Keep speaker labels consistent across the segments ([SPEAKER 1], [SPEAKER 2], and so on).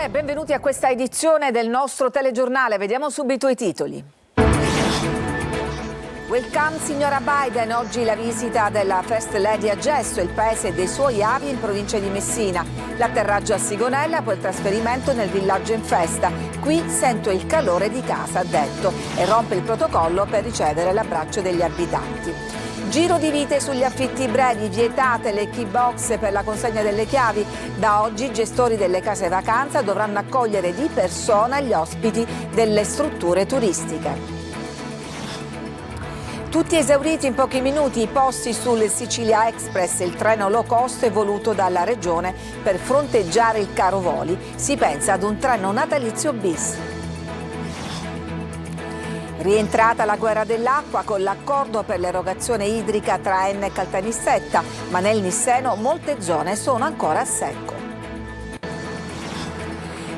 [SPEAKER 1] e benvenuti a questa edizione del nostro telegiornale. Vediamo subito i titoli. Welcome signora Biden, oggi la visita della First Lady a Gesso, il paese dei suoi avi in provincia di Messina. L'atterraggio a Sigonella, poi il trasferimento nel villaggio in festa. Qui sento il calore di casa, ha detto, e rompe il protocollo per ricevere l'abbraccio degli abitanti. Giro di vite sugli affitti brevi, vietate le key box per la consegna delle chiavi. Da oggi i gestori delle case vacanza dovranno accogliere di persona gli ospiti delle strutture turistiche. Tutti esauriti in pochi minuti i posti sul Sicilia Express, il treno low cost voluto dalla regione per fronteggiare il caro voli. Si pensa ad un treno natalizio bis. Rientrata la guerra dell'acqua con l'accordo per l'erogazione idrica tra Enna e Caltanissetta, ma nel Nisseno molte zone sono ancora a secco.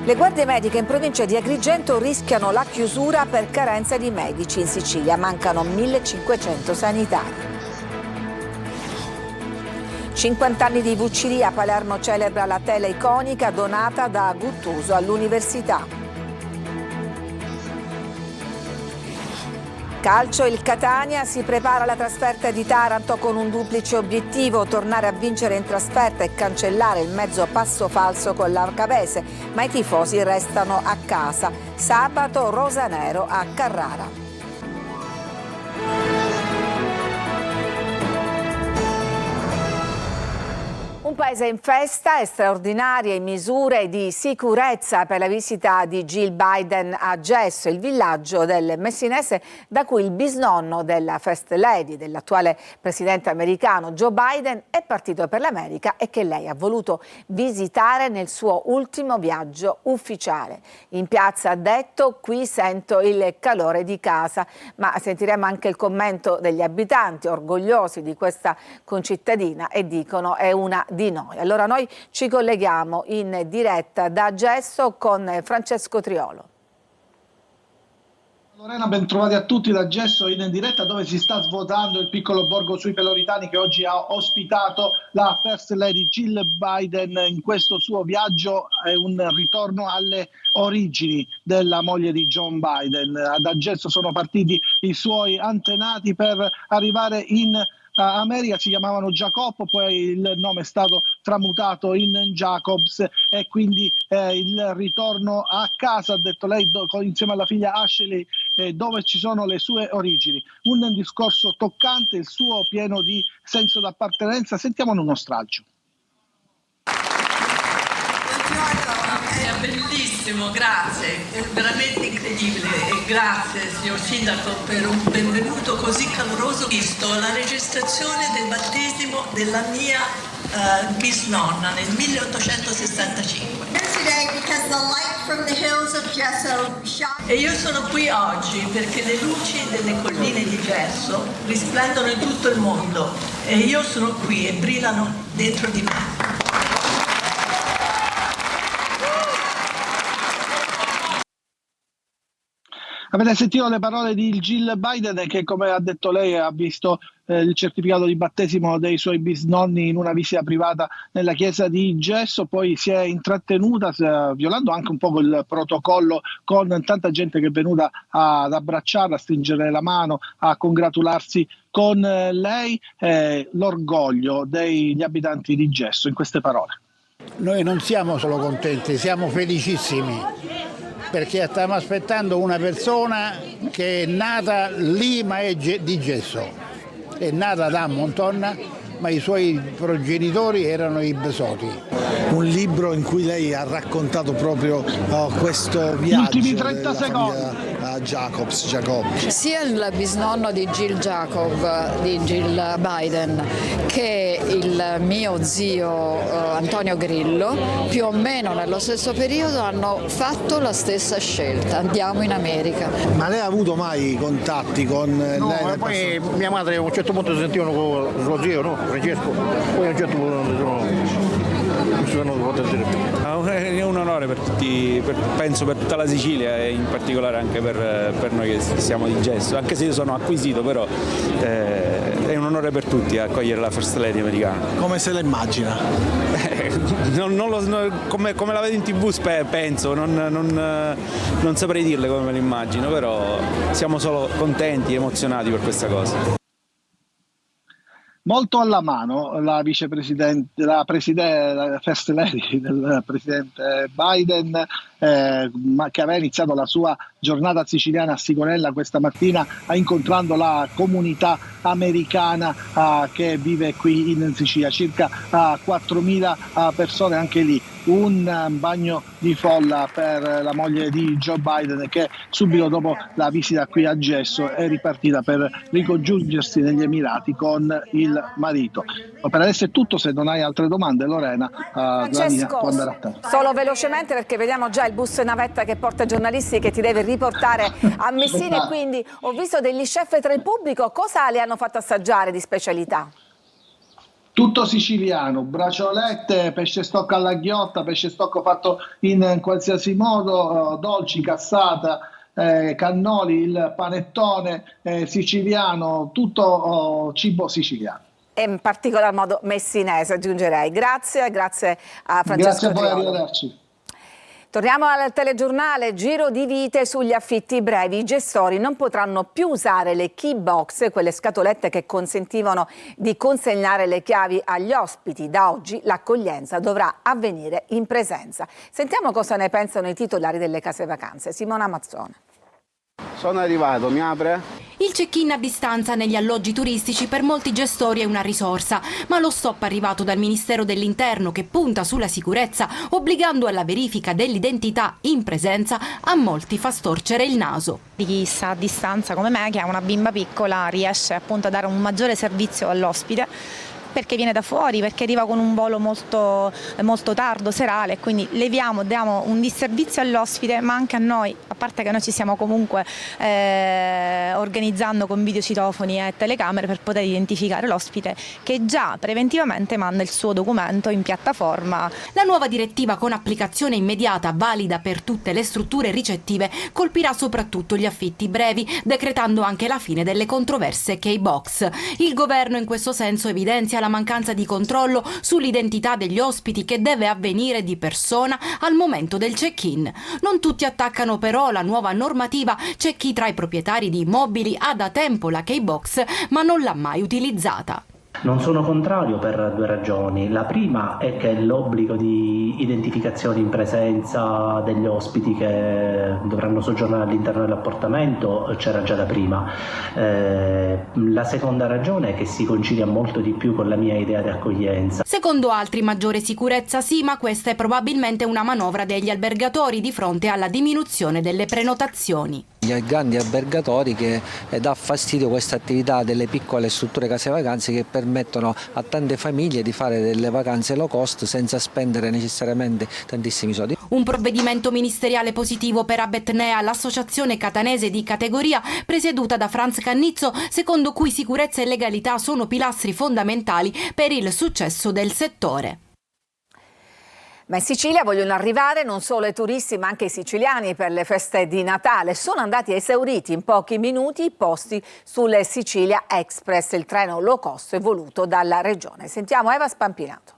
[SPEAKER 1] Le guardie mediche in provincia di Agrigento rischiano la chiusura per carenza di medici. In Sicilia mancano 1500 sanitari. 50 anni di VCD, a Palermo celebra la tela iconica donata da Guttuso all'università. Calcio, il Catania si prepara alla trasferta di Taranto con un duplice obiettivo: tornare a vincere in trasferta e cancellare il mezzo passo falso con l'Arcavese, ma i tifosi restano a casa. Sabato rosanero a Carrara. Un paese in festa, straordinarie misure di sicurezza per la visita di Jill Biden a Gesso, il villaggio del messinese da cui il bisnonno della First Lady, dell'attuale presidente americano Joe Biden, è partito per l'America e che lei ha voluto visitare nel suo ultimo viaggio ufficiale. In piazza ha detto: qui sento il calore di casa, ma sentiremo anche il commento degli abitanti orgogliosi di questa concittadina e dicono è una di noi. Allora noi ci colleghiamo in diretta da Gesso con Francesco Triolo.
[SPEAKER 2] Lorena, ben trovati a tutti da Gesso in diretta, dove si sta svuotando il piccolo borgo sui Peloritani che oggi ha ospitato la First Lady Jill Biden in questo suo viaggio. È un ritorno alle origini della moglie di John Biden. Da Gesso sono partiti i suoi antenati per arrivare in America. Si chiamavano Jacopo, poi il nome è stato tramutato in Jacobs e quindi il ritorno a casa, ha detto lei, insieme alla figlia Ashley, dove ci sono le sue origini. Un discorso toccante, il suo pieno di senso d'appartenenza. Sentiamone uno stralcio.
[SPEAKER 3] È bellissimo, grazie, è veramente incredibile e grazie signor Sindaco per un benvenuto così caloroso. Ho visto la registrazione del battesimo della mia bisnonna nel 1865 e io sono qui oggi perché le luci delle colline di Gesso risplendono in tutto il mondo e io sono qui e brillano dentro di me.
[SPEAKER 2] Avete sentito le parole di Jill Biden che, come ha detto lei, ha visto il certificato di battesimo dei suoi bisnonni in una visita privata nella chiesa di Gesso, poi si è intrattenuta violando anche un po' il protocollo con tanta gente che è venuta ad abbracciarla, a stringere la mano, a congratularsi con lei. L'orgoglio degli abitanti di Gesso in queste parole.
[SPEAKER 4] Noi non siamo solo contenti, siamo felicissimi, perché stiamo aspettando una persona che è nata lì ma è di Gesso, è nata da Montonna ma i suoi progenitori erano i Besoti.
[SPEAKER 5] Un libro in cui lei ha raccontato proprio questo viaggio.
[SPEAKER 2] Ultimi 30 secondi.
[SPEAKER 5] Jacobs.
[SPEAKER 6] Sia il bisnonno di Jill Biden che il mio zio Antonio Grillo, più o meno nello stesso periodo, hanno fatto la stessa scelta: andiamo in America.
[SPEAKER 5] Ma lei ha avuto mai contatti con lei?
[SPEAKER 4] Poi mia madre a un certo punto si sentivano con suo zio, no? Francesco, poi a un certo punto non si sono potuti dire più. È un
[SPEAKER 7] un onore per tutti, penso per tutta la Sicilia e in particolare anche per noi che siamo di Gesso, anche se io sono acquisito, però è un onore per tutti accogliere la First Lady americana.
[SPEAKER 5] Come se la immagina?
[SPEAKER 7] Come la vedo in TV penso, non saprei dirle come me la immagino, però siamo solo contenti e emozionati per questa cosa.
[SPEAKER 2] Molto alla mano la vicepresidente, la First Lady del presidente Biden, che aveva iniziato la sua giornata siciliana a Sigonella questa mattina, incontrando la comunità americana che vive qui in Sicilia, circa 4.000 persone, anche lì un bagno di folla per la moglie di Joe Biden, che subito dopo la visita qui a Gesso è ripartita per ricongiungersi negli Emirati con il marito. Ma per adesso è tutto, se non hai altre domande, Lorena, la linea può andare a te.
[SPEAKER 1] Solo velocemente, perché vediamo già il bus navetta che porta giornalisti che ti deve riportare a Messina, e quindi ho visto degli chef tra il pubblico. Cosa le hanno fatto assaggiare di specialità?
[SPEAKER 2] Tutto siciliano, braciolette, pesce stocco alla ghiotta, pesce stocco fatto in qualsiasi modo, dolci, cassata, cannoli, il panettone siciliano, tutto cibo siciliano.
[SPEAKER 1] E in particolar modo messinese, aggiungerei. Grazie a Francesco.
[SPEAKER 2] Grazie a voi,
[SPEAKER 1] Triolo.
[SPEAKER 2] arrivederci.
[SPEAKER 1] Torniamo al telegiornale. Giro di vite sugli affitti brevi. I gestori non potranno più usare le key box, quelle scatolette che consentivano di consegnare le chiavi agli ospiti. Da oggi l'accoglienza dovrà avvenire in presenza. Sentiamo cosa ne pensano i titolari delle case vacanze. Simona Mazzone.
[SPEAKER 8] Sono arrivato, mi apre?
[SPEAKER 9] Il check-in a distanza negli alloggi turistici per molti gestori è una risorsa, ma lo stop arrivato dal Ministero dell'Interno, che punta sulla sicurezza, obbligando alla verifica dell'identità in presenza, a molti fa storcere il naso.
[SPEAKER 10] Chi sta a distanza come me, che ha una bimba piccola, riesce appunto a dare un maggiore servizio all'ospite, perché viene da fuori, perché arriva con un volo molto tardo, serale, quindi diamo un disservizio all'ospite, ma anche a noi, a parte che noi ci stiamo comunque organizzando con videocitofoni e telecamere per poter identificare l'ospite, che già preventivamente manda il suo documento in piattaforma.
[SPEAKER 9] La nuova direttiva, con applicazione immediata valida per tutte le strutture ricettive, colpirà soprattutto gli affitti brevi, decretando anche la fine delle controverse key box. Il governo in questo senso evidenzia la mancanza di controllo sull'identità degli ospiti, che deve avvenire di persona al momento del check-in. Non tutti attaccano però la nuova normativa. C'è chi tra i proprietari di immobili ha da tempo la key box ma non l'ha mai utilizzata.
[SPEAKER 11] Non sono contrario per due ragioni. La prima è che l'obbligo di identificazione in presenza degli ospiti che dovranno soggiornare all'interno dell'appartamento c'era già da prima. La seconda ragione è che si concilia molto di più con la mia idea di accoglienza.
[SPEAKER 9] Secondo altri, maggiore sicurezza sì, ma questa è probabilmente una manovra degli albergatori di fronte alla diminuzione delle prenotazioni.
[SPEAKER 12] Gli grandi albergatori, che dà fastidio questa attività delle piccole strutture case vacanze che permettono a tante famiglie di fare delle vacanze low cost senza spendere necessariamente tantissimi soldi.
[SPEAKER 9] Un provvedimento ministeriale positivo per Abetnea, l'associazione catanese di categoria presieduta da Franz Cannizzo, secondo cui sicurezza e legalità sono pilastri fondamentali per il successo del settore.
[SPEAKER 1] Ma in Sicilia vogliono arrivare non solo i turisti ma anche i siciliani per le feste di Natale. Sono andati esauriti in pochi minuti i posti sul Sicilia Express, il treno low cost voluto dalla regione. Sentiamo Eva Spampinato.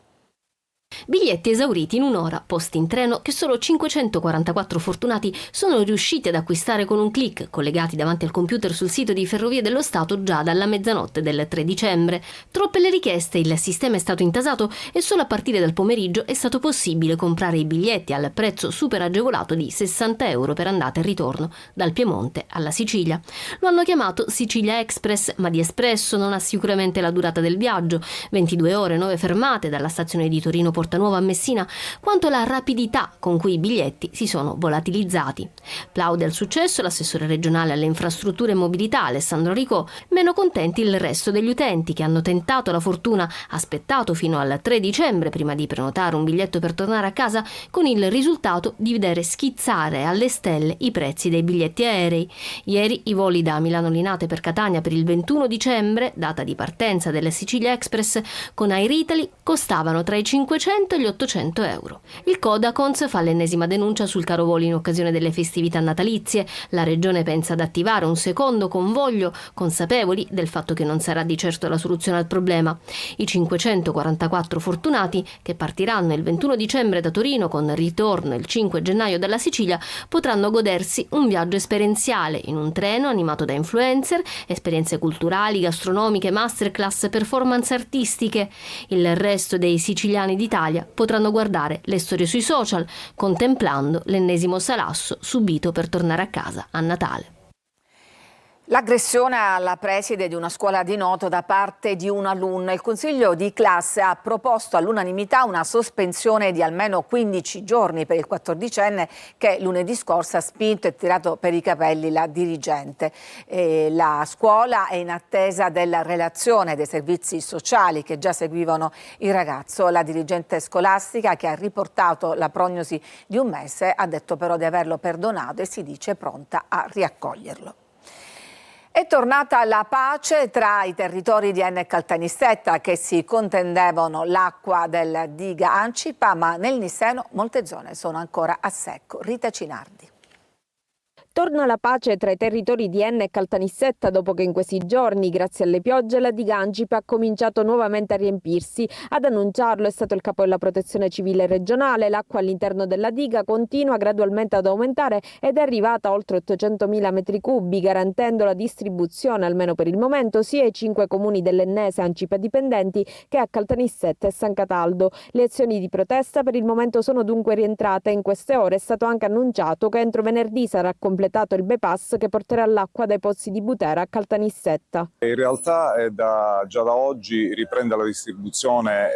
[SPEAKER 13] Biglietti esauriti in un'ora, posti in treno che solo 544 fortunati sono riusciti ad acquistare con un click, collegati davanti al computer sul sito di Ferrovie dello Stato già dalla mezzanotte del 3 dicembre. Troppe le richieste, il sistema è stato intasato e solo a partire dal pomeriggio è stato possibile comprare i biglietti al prezzo super agevolato di €60 per andata e ritorno dal Piemonte alla Sicilia. Lo hanno chiamato Sicilia Express, ma di espresso non ha sicuramente la durata del viaggio, 22 ore, 9 fermate dalla stazione di Torino Portanuova a Messina, quanto la rapidità con cui i biglietti si sono volatilizzati. Plaude al successo l'assessore regionale alle infrastrutture e mobilità Alessandro Ricò, meno contenti il resto degli utenti che hanno tentato la fortuna, aspettato fino al 3 dicembre prima di prenotare un biglietto per tornare a casa, con il risultato di vedere schizzare alle stelle i prezzi dei biglietti aerei. Ieri i voli da Milano Linate per Catania per il 21 dicembre, data di partenza della Sicilia Express, con Air Italy costavano tra i 500 700 e gli 800 euro. Il Codacons fa l'ennesima denuncia sul caro voli in occasione delle festività natalizie. La Regione pensa ad attivare un secondo convoglio, consapevoli del fatto che non sarà di certo la soluzione al problema. I 544 fortunati, che partiranno il 21 dicembre da Torino con ritorno il 5 gennaio dalla Sicilia, potranno godersi un viaggio esperienziale in un treno animato da influencer, esperienze culturali, gastronomiche, masterclass, performance artistiche. Il resto dei siciliani d'Italia potranno guardare le storie sui social, contemplando l'ennesimo salasso subito per tornare a casa a Natale.
[SPEAKER 1] L'aggressione alla preside di una scuola di Noto da parte di un alunno. Il consiglio di classe ha proposto all'unanimità una sospensione di almeno 15 giorni per il 14enne che lunedì scorso ha spinto e tirato per i capelli la dirigente. La scuola è in attesa della relazione dei servizi sociali che già seguivano il ragazzo. La dirigente scolastica, che ha riportato la prognosi di un mese, ha detto però di averlo perdonato e si dice pronta a riaccoglierlo. È tornata la pace tra i territori di Enna e Caltanissetta che si contendevano l'acqua del diga Ancipa, ma nel Nisseno molte zone sono ancora a secco. Rita Cinardi.
[SPEAKER 14] Torna la pace tra i territori di Enna e Caltanissetta dopo che in questi giorni, grazie alle piogge, la diga Ancipa ha cominciato nuovamente a riempirsi. Ad annunciarlo è stato il capo della Protezione Civile regionale. L'acqua all'interno della diga continua gradualmente ad aumentare ed è arrivata a oltre 800.000 metri cubi, garantendo la distribuzione, almeno per il momento, sia ai 5 comuni dell'Ennese Ancipa dipendenti che a Caltanissetta e San Cataldo. Le azioni di protesta per il momento sono dunque rientrate. In queste ore è stato anche annunciato che entro venerdì sarà completato il bypass che porterà l'acqua dai pozzi di Butera a Caltanissetta.
[SPEAKER 15] In realtà già da oggi riprende la distribuzione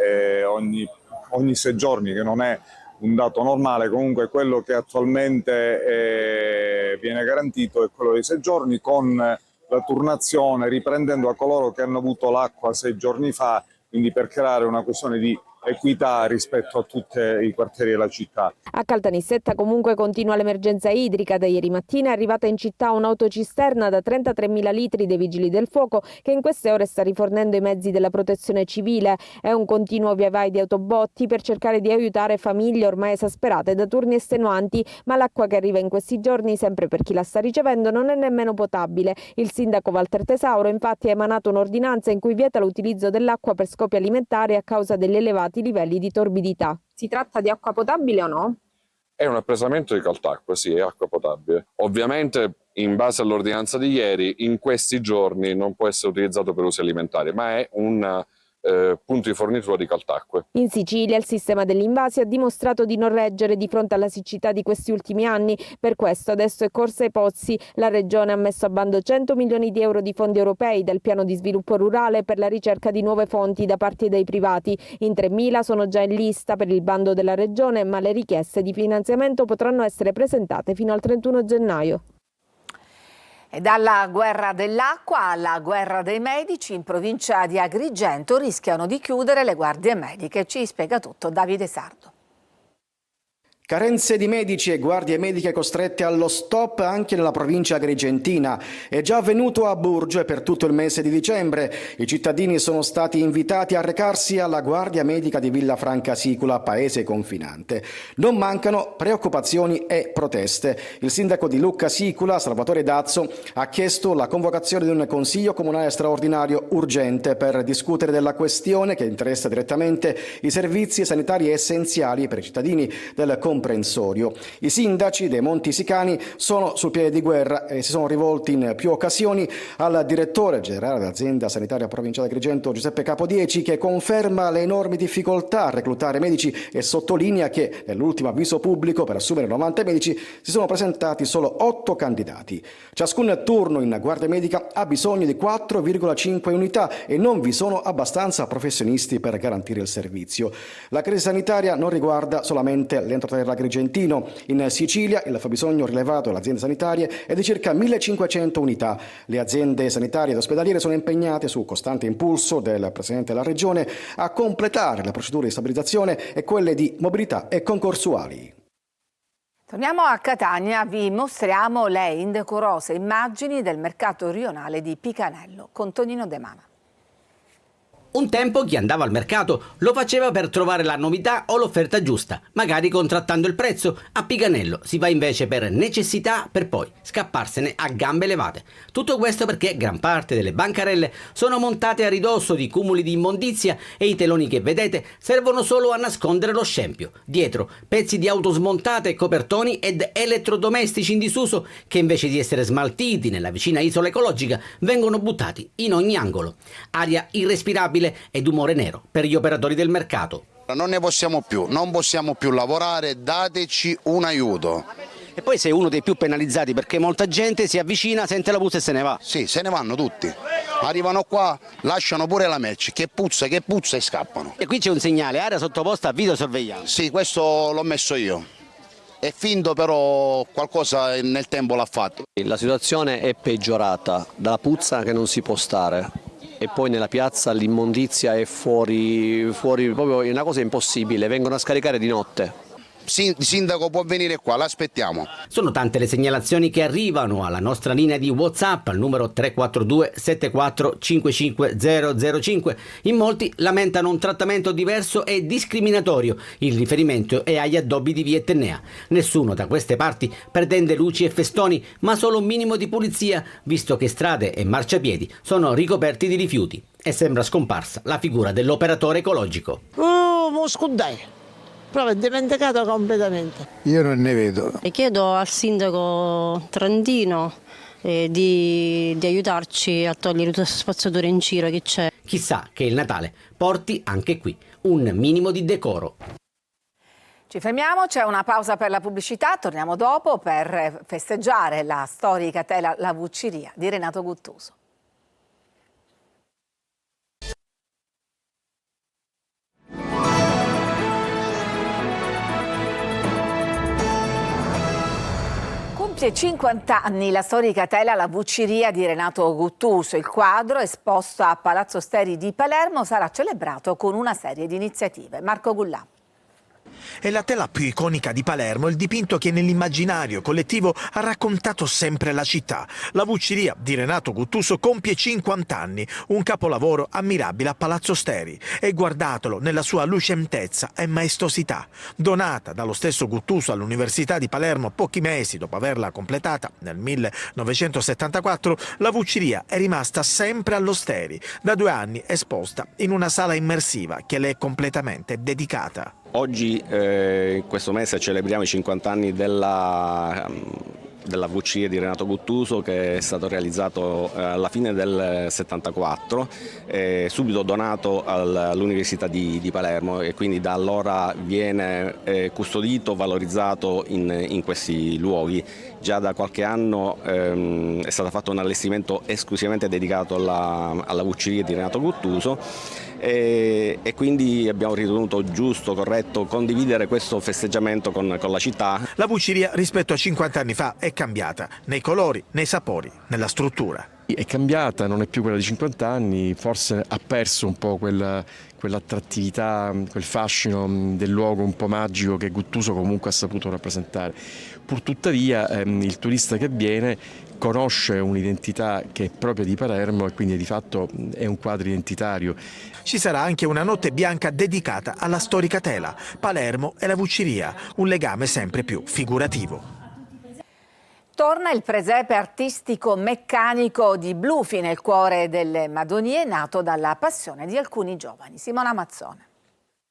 [SPEAKER 15] ogni 6 giorni, che non è un dato normale. Comunque quello che attualmente viene garantito è quello dei 6 giorni, con la turnazione riprendendo a coloro che hanno avuto l'acqua 6 giorni fa, quindi per creare una questione di equità rispetto a tutti i quartieri della città.
[SPEAKER 14] A Caltanissetta comunque continua l'emergenza idrica. Da ieri mattina è arrivata in città un'autocisterna da 33.000 litri dei Vigili del Fuoco che in queste ore sta rifornendo i mezzi della Protezione Civile. È un continuo via vai di autobotti per cercare di aiutare famiglie ormai esasperate da turni estenuanti, ma l'acqua che arriva in questi giorni, sempre per chi la sta ricevendo, non è nemmeno potabile. Il sindaco Walter Tesauro infatti ha emanato un'ordinanza in cui vieta l'utilizzo dell'acqua per scopi alimentari a causa degli elevati livelli di torbidità. Si tratta di acqua potabile o no?
[SPEAKER 16] È un appesamento di Caltacqua, sì, è acqua potabile. Ovviamente, in base all'ordinanza di ieri, in questi giorni non può essere utilizzato per usi alimentari, ma è un punto di fornitura di Caltacque.
[SPEAKER 14] In Sicilia il sistema dell'Invasi ha dimostrato di non reggere di fronte alla siccità di questi ultimi anni. Per questo adesso è corsa ai pozzi. La Regione ha messo a bando 100 milioni di euro di fondi europei dal piano di sviluppo rurale per la ricerca di nuove fonti da parte dei privati. In 3.000 sono già in lista per il bando della Regione, ma le richieste di finanziamento potranno essere presentate fino al 31 gennaio.
[SPEAKER 1] E dalla guerra dell'acqua alla guerra dei medici, in provincia di Agrigento rischiano di chiudere le guardie mediche. Ci spiega tutto Davide Sardo.
[SPEAKER 17] Carenze di medici e guardie mediche costrette allo stop anche nella provincia agrigentina. È già avvenuto a Burgio e per tutto il mese di dicembre i cittadini sono stati invitati a recarsi alla guardia medica di Villafranca Sicula, paese confinante. Non mancano preoccupazioni e proteste. Il sindaco di Lucca Sicula, Salvatore Dazzo, ha chiesto la convocazione di un consiglio comunale straordinario urgente per discutere della questione che interessa direttamente i servizi sanitari essenziali per i cittadini del comprensorio. I sindaci dei Monti Sicani sono sul piede di guerra e si sono rivolti in più occasioni al direttore generale dell'azienda sanitaria provinciale di Agrigento, Giuseppe Capodieci, che conferma le enormi difficoltà a reclutare medici e sottolinea che nell'ultimo avviso pubblico per assumere 90 medici si sono presentati solo 8 candidati. Ciascun turno in guardia medica ha bisogno di 4,5 unità e non vi sono abbastanza professionisti per garantire il servizio. La crisi sanitaria non riguarda solamente l'entroterra agrigentino. In Sicilia il fabbisogno rilevato dalle aziende sanitarie è di circa 1.500 unità. Le aziende sanitarie ed ospedaliere sono impegnate, su costante impulso del Presidente della Regione, a completare le procedure di stabilizzazione e quelle di mobilità e concorsuali.
[SPEAKER 1] Torniamo a Catania, vi mostriamo le indecorose immagini del mercato rionale di Picanello con Tonino De Mama.
[SPEAKER 18] Un tempo chi andava al mercato lo faceva per trovare la novità o l'offerta giusta, magari contrattando il prezzo. A Piganello si va invece per necessità, per poi scapparsene a gambe levate. Tutto questo perché gran parte delle bancarelle sono montate a ridosso di cumuli di immondizia e i teloni che vedete servono solo a nascondere lo scempio. Dietro pezzi di auto smontate, copertoni ed elettrodomestici in disuso che invece di essere smaltiti nella vicina isola ecologica vengono buttati in ogni angolo. Aria irrespirabile ed umore nero per gli operatori del mercato.
[SPEAKER 19] Non ne possiamo più, non possiamo più lavorare, dateci un aiuto.
[SPEAKER 18] E poi sei uno dei più penalizzati perché molta gente si avvicina, sente la puzza e se ne va.
[SPEAKER 19] Sì, se ne vanno tutti. Arrivano qua, lasciano pure la merce, che puzza e scappano.
[SPEAKER 18] E qui c'è un segnale, area sottoposta a videosorveglianza.
[SPEAKER 19] Sì, questo l'ho messo io. È finto, però qualcosa nel tempo l'ha fatto.
[SPEAKER 20] La situazione è peggiorata, dalla puzza che non si può stare. E poi nella piazza l'immondizia è fuori proprio, è una cosa impossibile, vengono a scaricare di notte.
[SPEAKER 19] Il sindaco può venire qua, l'aspettiamo.
[SPEAKER 18] Sono tante le segnalazioni che arrivano alla nostra linea di WhatsApp al numero 342 74 55 005. In molti lamentano un trattamento diverso e discriminatorio. Il riferimento è agli addobbi di via Etnea. Nessuno da queste parti pretende luci e festoni, ma solo un minimo di pulizia, visto che strade e marciapiedi sono ricoperti di rifiuti. E sembra scomparsa la figura dell'operatore ecologico.
[SPEAKER 21] Proprio dimenticato completamente.
[SPEAKER 4] Io non ne vedo.
[SPEAKER 22] E chiedo al sindaco Trentino di aiutarci a togliere tutte queste spazzature in giro che c'è.
[SPEAKER 18] Chissà che il Natale porti anche qui un minimo di decoro.
[SPEAKER 1] Ci fermiamo, c'è una pausa per la pubblicità, torniamo dopo per festeggiare la storica tela La Vucciria di Renato Guttuso. Compie 50 anni la storica tela La Vucciria di Renato Guttuso. Il quadro, esposto a Palazzo Steri di Palermo, sarà celebrato con una serie di iniziative. Marco Gullà.
[SPEAKER 23] È la tela più iconica di Palermo, il dipinto che nell'immaginario collettivo ha raccontato sempre la città. La Vucciria di Renato Guttuso compie 50 anni, un capolavoro ammirabile a Palazzo Steri. E guardatelo nella sua lucentezza e maestosità. Donata dallo stesso Guttuso all'Università di Palermo pochi mesi dopo averla completata nel 1974, la Vucciria è rimasta sempre allo Steri, da 2 anni esposta in una sala immersiva che le è completamente dedicata.
[SPEAKER 20] Oggi, in questo mese, celebriamo i 50 anni della Vucciria di Renato Guttuso, che è stato realizzato alla fine del 74, subito donato all'Università di Palermo, e quindi da allora viene custodito, valorizzato in questi luoghi. Già da qualche anno è stato fatto un allestimento esclusivamente dedicato alla Vucciria di Renato Guttuso. E quindi abbiamo ritenuto giusto, corretto condividere questo festeggiamento con la città.
[SPEAKER 23] La Vucciria rispetto a 50 anni fa è cambiata nei colori, nei sapori, nella struttura.
[SPEAKER 24] È cambiata, non è più quella di 50 anni, forse ha perso un po' quell'attrattività, quel fascino del luogo un po' magico che Guttuso comunque ha saputo rappresentare. Purtuttavia il turista che viene conosce un'identità che è propria di Palermo e quindi di fatto è un quadro identitario.
[SPEAKER 23] Ci sarà anche una notte bianca dedicata alla storica tela, Palermo e la Vucciria, un legame sempre più figurativo.
[SPEAKER 1] Torna il presepe artistico meccanico di Blufi nel cuore delle Madonie, nato dalla passione di alcuni giovani. Simona Mazzone.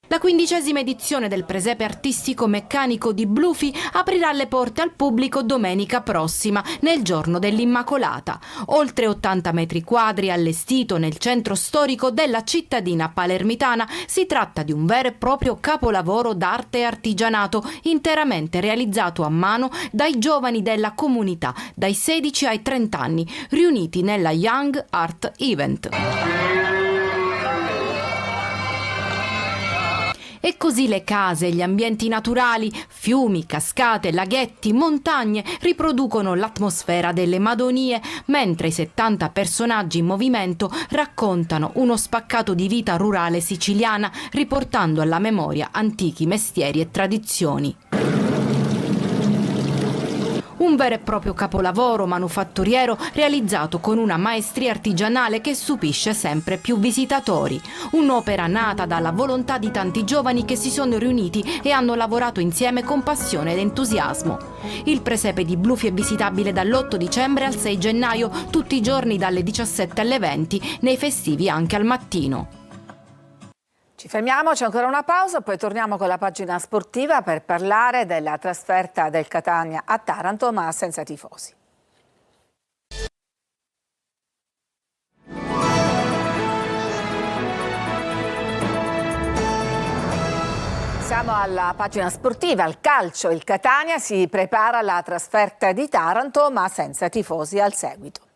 [SPEAKER 9] La 15ª edizione del presepe artistico meccanico di Blufi aprirà le porte al pubblico domenica prossima, nel giorno dell'Immacolata. Oltre 80 metri quadri allestito nel centro storico della cittadina palermitana, si tratta di un vero e proprio capolavoro d'arte e artigianato, interamente realizzato a mano dai giovani della comunità, dai 16 ai 30 anni, riuniti nella Young Art Event. E così le case, gli ambienti naturali, fiumi, cascate, laghetti, montagne riproducono l'atmosfera delle Madonie, mentre i 70 personaggi in movimento raccontano uno spaccato di vita rurale siciliana, riportando alla memoria antichi mestieri e tradizioni. Un vero e proprio capolavoro manufatturiero realizzato con una maestria artigianale che stupisce sempre più visitatori. Un'opera nata dalla volontà di tanti giovani che si sono riuniti e hanno lavorato insieme con passione ed entusiasmo. Il presepe di Blufi è visitabile dall'8 dicembre al 6 gennaio, tutti i giorni dalle 17 alle 20, nei festivi anche al mattino.
[SPEAKER 1] Ci fermiamo, c'è ancora una pausa, poi torniamo con la pagina sportiva per parlare della trasferta del Catania a Taranto, ma senza tifosi. Siamo alla pagina sportiva, al calcio. Il Catania si prepara alla trasferta di Taranto, ma senza tifosi al seguito.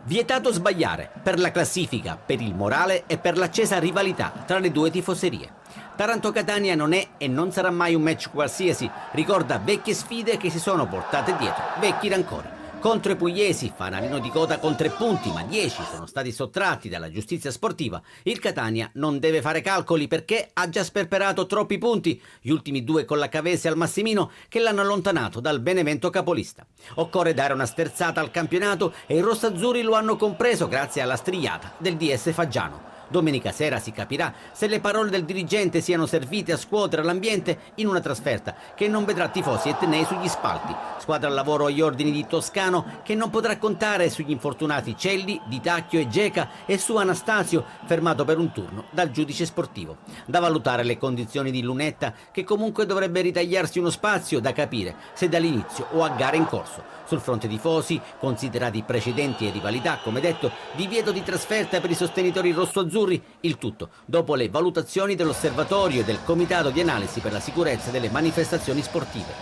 [SPEAKER 18] Vietato sbagliare per la classifica, per il morale e per l'accesa rivalità tra le due tifoserie. Taranto-Catania non è e non sarà mai un match qualsiasi, ricorda vecchie sfide che si sono portate dietro, vecchi rancori. Contro i pugliesi, fanalino di coda con 3 punti, ma 10 sono stati sottratti dalla giustizia sportiva. Il Catania non deve fare calcoli perché ha già sperperato troppi punti, gli ultimi 2 con la Cavese al Massimino che l'hanno allontanato dal Benevento capolista. Occorre dare una sterzata al campionato e i rossazzurri lo hanno compreso grazie alla strigliata del DS Faggiano. Domenica sera si capirà se le parole del dirigente siano servite a scuotere l'ambiente in una trasferta che non vedrà tifosi e tenei sugli spalti. Squadra al lavoro agli ordini di Toscano che non potrà contare sugli infortunati Celli, Di Tacchio e Geca e su Anastasio fermato per un turno dal giudice sportivo. Da valutare le condizioni di Lunetta che comunque dovrebbe ritagliarsi uno spazio, da capire se dall'inizio o a gare in corso. Sul fronte tifosi, considerati precedenti e rivalità, come detto, divieto di trasferta per i sostenitori rossoazzurri, il tutto dopo le valutazioni dell'osservatorio e del comitato di analisi per la sicurezza delle manifestazioni sportive.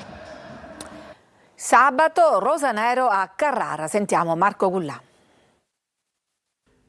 [SPEAKER 1] Sabato rosanero a Carrara, sentiamo Marco Gullà.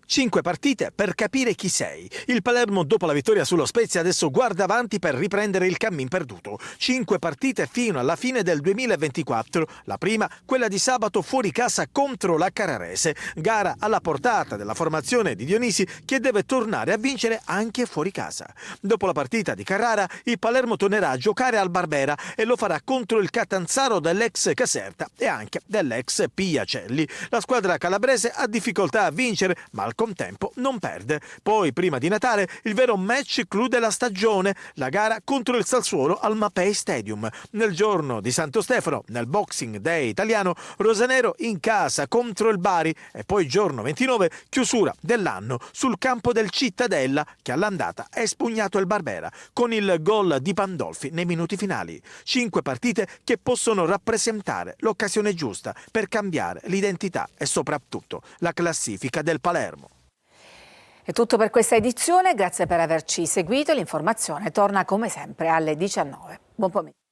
[SPEAKER 23] 5 partite per capire chi sei. Il Palermo dopo la vittoria sullo Spezia adesso guarda avanti per riprendere il cammin perduto. 5 partite fino alla fine del 2024. La prima, quella di sabato fuori casa contro la Carrarese. Gara alla portata della formazione di Dionisi che deve tornare a vincere anche fuori casa. Dopo la partita di Carrara, il Palermo tornerà a giocare al Barbera e lo farà contro il Catanzaro dell'ex Caserta e anche dell'ex Piacelli. La squadra calabrese ha difficoltà a vincere, ma al contempo non perde. Poi, prima di Natale, il vero match clou della stagione, la gara contro il Sassuolo al Mapei Stadium. Nel giorno di Santo Stefano, nel Boxing Day italiano, rosanero in casa contro il Bari e poi giorno 29, chiusura dell'anno sul campo del Cittadella che all'andata ha espugnato il Barbera con il gol di Pandolfi nei minuti finali. 5 partite che possono rappresentare l'occasione giusta per cambiare l'identità e soprattutto la classifica del Palermo.
[SPEAKER 1] È tutto per questa edizione, grazie per averci seguito. L'informazione torna come sempre alle 19. Buon pomeriggio.